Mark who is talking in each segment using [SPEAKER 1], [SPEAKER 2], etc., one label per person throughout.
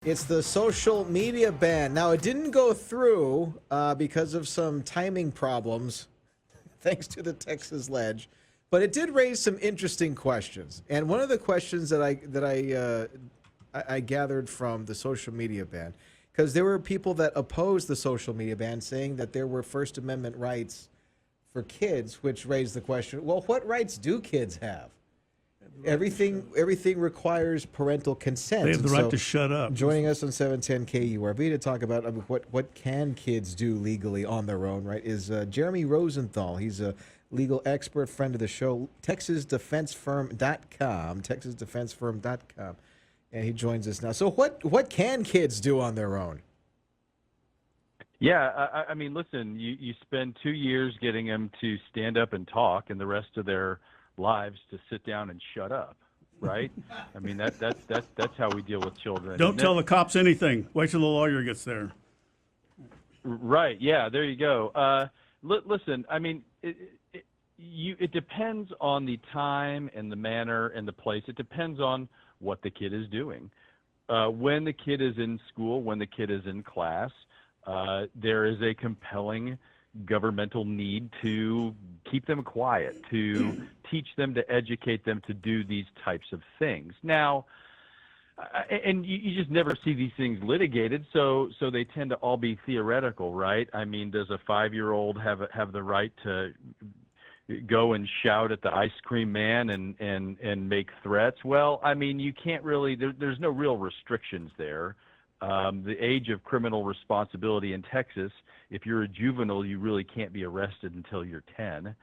[SPEAKER 1] It's the social media ban. Now, it didn't go through because of some timing problems, thanks to the Texas Ledge, but it did raise some interesting questions. And one of the questions that I gathered from the social media ban, because there were people that opposed the social media ban, saying that there were First Amendment rights for kids, which raised the question: well, what rights do kids have? Everything requires parental consent.
[SPEAKER 2] They have
[SPEAKER 1] And
[SPEAKER 2] the right
[SPEAKER 1] so
[SPEAKER 2] to shut up.
[SPEAKER 1] joining us on 710 KURV to talk about what can kids do legally on their own, right, is Jeremy Rosenthal. He's a legal expert, friend of the show, TexasDefenseFirm.com, TexasDefenseFirm.com, and he joins us now. So what can kids do on their own?
[SPEAKER 3] Yeah, I mean, listen, you spend 2 years getting them to stand up and talk, and the rest of their lives to sit down and shut up, right? I mean, that's how we deal with children.
[SPEAKER 2] Don't tell the cops anything. Wait till the lawyer gets there.
[SPEAKER 3] Right? Yeah, there you go. Listen, I mean, it depends on the time and the manner and the place. It depends on what the kid is doing. When the kid is in school, when the kid is in class, there is a compelling governmental need to keep them quiet, to teach them, to educate them to do these types of things. Now, and you just never see these things litigated, so they tend to all be theoretical, right? I mean, does a 5-year-old have the right to go and shout at the ice cream man and make threats? Well, I mean, you can't really. There's no real restrictions there. The age of criminal responsibility in Texas, if you're a juvenile, you really can't be arrested until you're 10,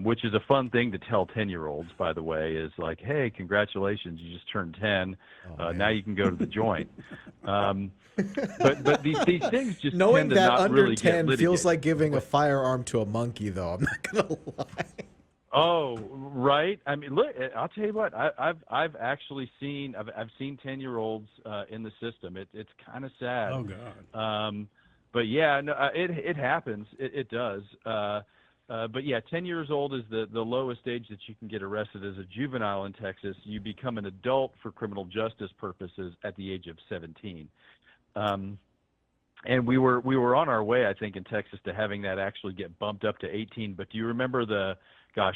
[SPEAKER 3] which is a fun thing to tell 10-year-olds, by the way, is like, hey, congratulations, you just turned 10. Now you can go to the joint. But these things just
[SPEAKER 1] Knowing
[SPEAKER 3] tend to
[SPEAKER 1] that
[SPEAKER 3] not
[SPEAKER 1] under
[SPEAKER 3] really
[SPEAKER 1] 10
[SPEAKER 3] get
[SPEAKER 1] feels
[SPEAKER 3] litigated.
[SPEAKER 1] like giving a firearm to a monkey, though. I'm not going to lie.
[SPEAKER 3] Oh, right. I mean, look, I'll tell you what. I've actually seen 10-year-olds in the system. It's kind of sad.
[SPEAKER 2] Oh God.
[SPEAKER 3] But yeah, no, it happens. It does. But yeah, 10 years old is the lowest age that you can get arrested as a juvenile in Texas. You become an adult for criminal justice purposes at the age of 17. And we were on our way, I think, in Texas to having that actually get bumped up to 18. But do you remember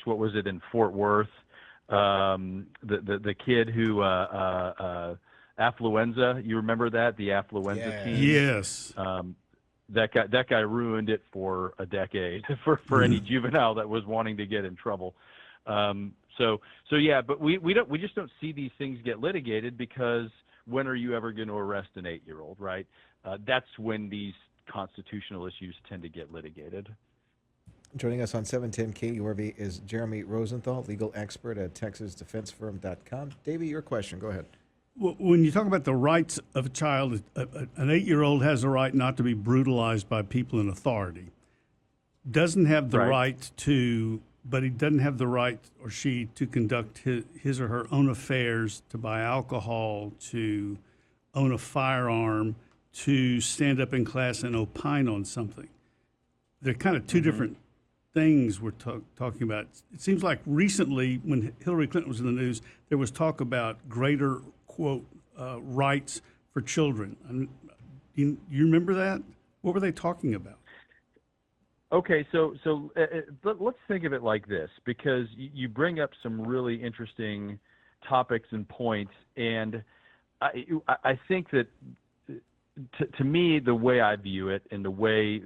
[SPEAKER 3] what was it in Fort Worth? The kid who affluenza. You remember that, the affluenza team?
[SPEAKER 2] Yes.
[SPEAKER 3] That guy ruined it for a decade for any juvenile that was wanting to get in trouble. So yeah, but we just don't see these things get litigated, because when are you ever going to arrest an 8-year-old, right? That's when these constitutional issues tend to get litigated.
[SPEAKER 1] Joining us on 710 KURV is Jeremy Rosenthal, legal expert at TexasDefenseFirm.com. Davey, your question. Go ahead.
[SPEAKER 2] When you talk about the rights of a child, an 8-year-old has a right not to be brutalized by people in authority. Doesn't have the right to, but he doesn't have the right, or she, to conduct his or her own affairs, to buy alcohol, to own a firearm, to stand up in class and opine on something. They're kind of two different things we're talking about. It seems like recently, when Hillary Clinton was in the news, there was talk about greater, quote, rights for children. You remember that? What were they talking about?
[SPEAKER 3] Okay, so let's think of it like this, because you bring up some really interesting topics and points, and I think that to me, the way I view it and the way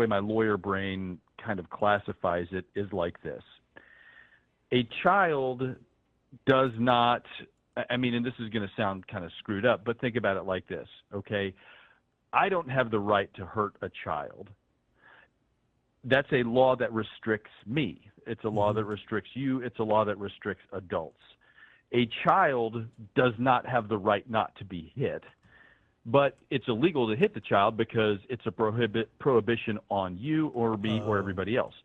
[SPEAKER 3] my lawyer brain kind of classifies it is like this. A child does not, I mean, and this is going to sound kind of screwed up, but think about it like this, okay? I don't have the right to hurt a child. That's a law that restricts me. It's a law that restricts you. It's a law that restricts adults. A child does not have the right not to be hit, but it's illegal to hit the child because it's a prohibition on you or me or everybody else.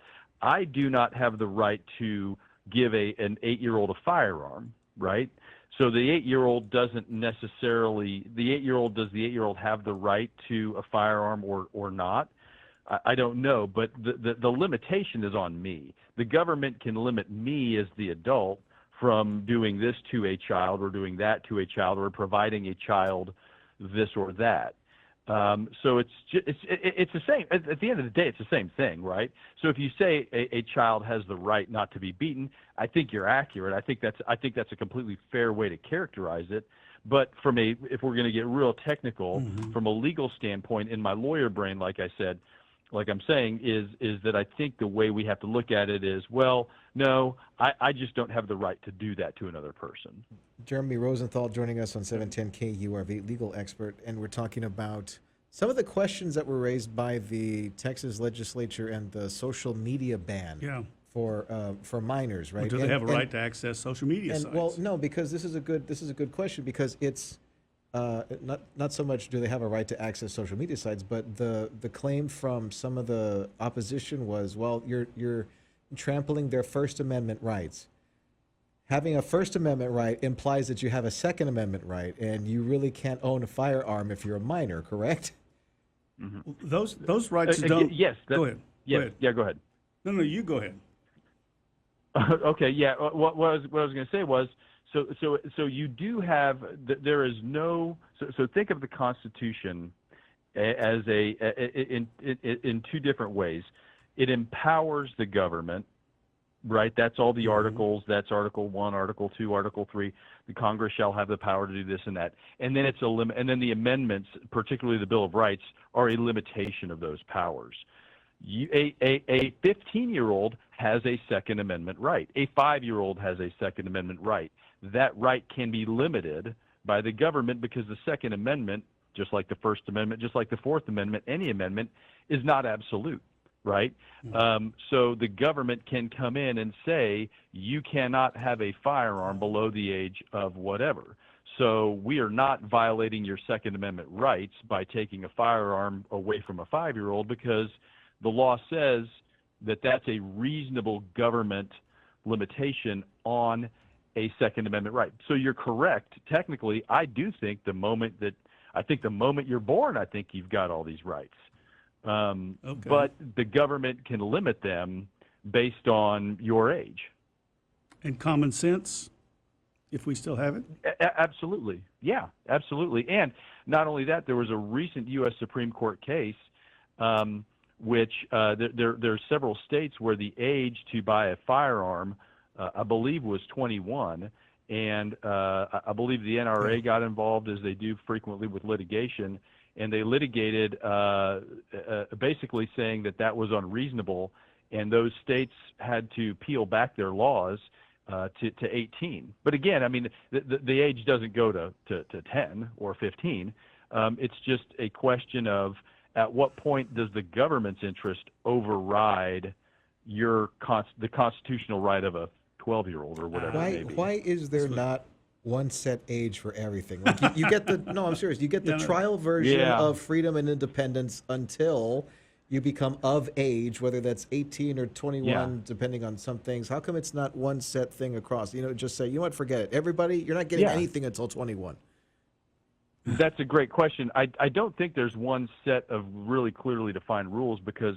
[SPEAKER 3] I do not have the right to give an 8-year-old a firearm, right? So the 8-year-old doesn't necessarily, does the 8-year-old have the right to a firearm or not? I don't know, but the limitation is on me. The government can limit me as the adult from doing this to a child or doing that to a child or providing a child this or that. So it's the same. At the end of the day, it's the same thing, right? So if you say a child has the right not to be beaten, I think you're accurate. I think that's a completely fair way to characterize it. But if we're going to get real technical, from a legal standpoint, in my lawyer brain, like I said, like I'm saying, is that I think the way we have to look at it is, well, no, I just don't have the right to do that to another person.
[SPEAKER 1] Jeremy Rosenthal joining us on 710 KURV, legal expert, and we're talking about some of the questions that were raised by the Texas legislature and the social media ban for minors, right?
[SPEAKER 2] Do they have a right to access social media sites?
[SPEAKER 1] Well, no, because this is a good question, because it's not so much do they have a right to access social media sites, but the claim from some of the opposition was, well, you're trampling their First Amendment rights. Having a First Amendment right implies that you have a Second Amendment right, and you really can't own a firearm if you're a minor, correct?
[SPEAKER 3] Mm-hmm.
[SPEAKER 2] Those rights don't.
[SPEAKER 3] Yes.
[SPEAKER 2] Go ahead.
[SPEAKER 3] Yes.
[SPEAKER 2] Go ahead.
[SPEAKER 3] Yeah. Go ahead.
[SPEAKER 2] No, you go ahead.
[SPEAKER 3] Okay. Yeah. What I was going to say was, so you do have, there is no, so think of the Constitution as in two different ways. It empowers the government, right? That's all the articles. That's Article 1, Article 2, Article 3. The Congress shall have the power to do this and that. And then and then the amendments, particularly the Bill of Rights, are a limitation of those powers. A 15-year-old has a Second Amendment right. A 5-year-old has a Second Amendment right. That right can be limited by the government because the Second Amendment, just like the First Amendment, just like the Fourth Amendment, any amendment, is not absolute, right? So the government can come in and say, you cannot have a firearm below the age of whatever. So we are not violating your Second Amendment rights by taking a firearm away from a 5-year-old, because the law says that that's a reasonable government limitation on a Second Amendment right. So you're correct. Technically, I do think the moment you're born, I think you've got all these rights.
[SPEAKER 2] Okay.
[SPEAKER 3] But the government can limit them based on your age.
[SPEAKER 2] And common sense, if we still have it?
[SPEAKER 3] Absolutely. Yeah, absolutely. And not only that, there was a recent U.S. Supreme Court case which there's several states where the age to buy a firearm, I believe, was 21. And I believe the NRA got involved, as they do frequently with litigation, and they litigated basically saying that was unreasonable, and those states had to peel back their laws to 18. But again, I mean, the age doesn't go to 10 or 15. It's just a question of, at what point does the government's interest override the constitutional right of a 12-year-old or whatever it may be?
[SPEAKER 1] Why is there not one set age for everything? Like you get the no, I'm serious. You get the trial version of freedom and independence until you become of age, whether that's 18 or 21, depending on some things. How come it's not one set thing across? Just say, you know what, forget it. Everybody, you're not getting anything until 21.
[SPEAKER 3] That's a great question. I don't think there's one set of really clearly defined rules, because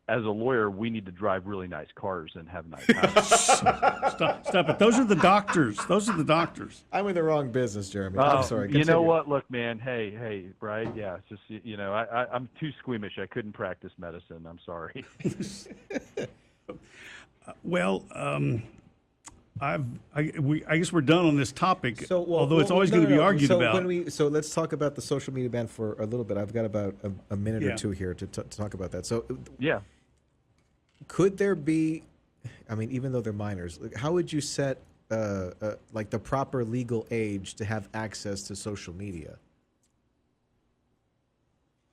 [SPEAKER 3] as a lawyer, we need to drive really nice cars and have nice houses.
[SPEAKER 2] Stop it. Those are the doctors.
[SPEAKER 1] I'm in the wrong business, Jeremy. I'm sorry. Continue.
[SPEAKER 3] You know what? Look, man. Hey, right? Yeah. It's just, I'm too squeamish. I couldn't practice medicine. I'm sorry.
[SPEAKER 2] Well, I guess we're done on this topic. Although it's always going to be argued about.
[SPEAKER 1] So let's talk about the social media ban for a little bit. I've got about a minute or two here to talk about that. So could there be? I mean, even though they're minors, how would you set like the proper legal age to have access to social media?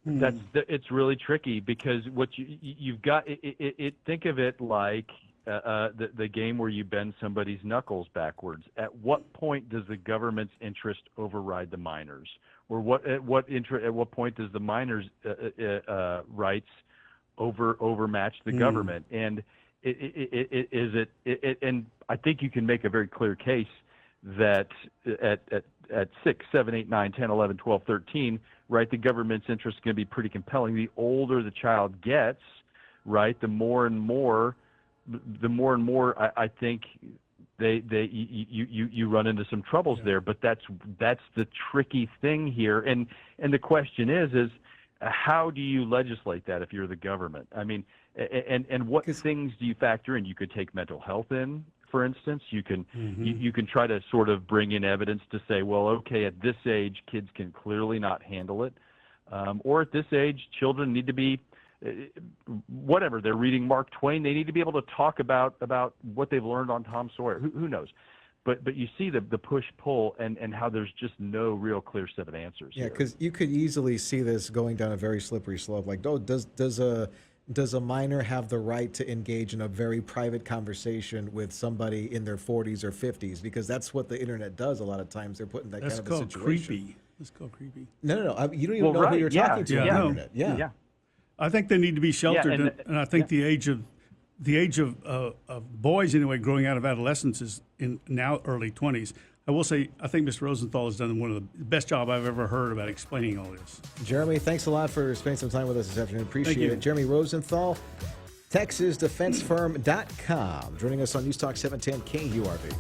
[SPEAKER 3] It's really tricky, because what you've got it. Think of it like the game where you bend somebody's knuckles backwards. At what point does the government's interest override the minors, or at what point does the minors' rights overmatch the government? And and I think you can make a very clear case that at 6, 7, 8, 9, 10, 11, 12, 13, right, the government's interest is going to be pretty compelling. The older the child gets, right, the more and more I think you run into some troubles there. But that's the tricky thing here. And the question is how do you legislate that if you're the government? I mean, and what things do you factor in? You could take mental health in, for instance. You can you can try to sort of bring in evidence to say, well, okay, at this age, kids can clearly not handle it, or at this age, children need to be whatever they're reading Mark Twain. They need to be able to talk about what they've learned on Tom Sawyer. Who knows? But you see the push pull and how there's just no real clear set of answers.
[SPEAKER 1] Yeah, because you could easily see this going down a very slippery slope. Like, oh, does a minor have the right to engage in a very private conversation with somebody in their 40s or 50s? Because that's what the internet does a lot of times. They're put in that kind of a situation.
[SPEAKER 2] Creepy. That's called creepy.
[SPEAKER 1] No. You don't even know who you're talking to on the internet. Yeah.
[SPEAKER 2] I think they need to be sheltered, and I think the age of boys anyway growing out of adolescence is in now early 20s. I will say I think Mr. Rosenthal has done one of the best job I've ever heard about explaining all this.
[SPEAKER 1] Jeremy, thanks a lot for spending some time with us this afternoon. Appreciate it. Jeremy Rosenthal, TexasDefenseFirm.com, joining us on News Talk 710 KURV.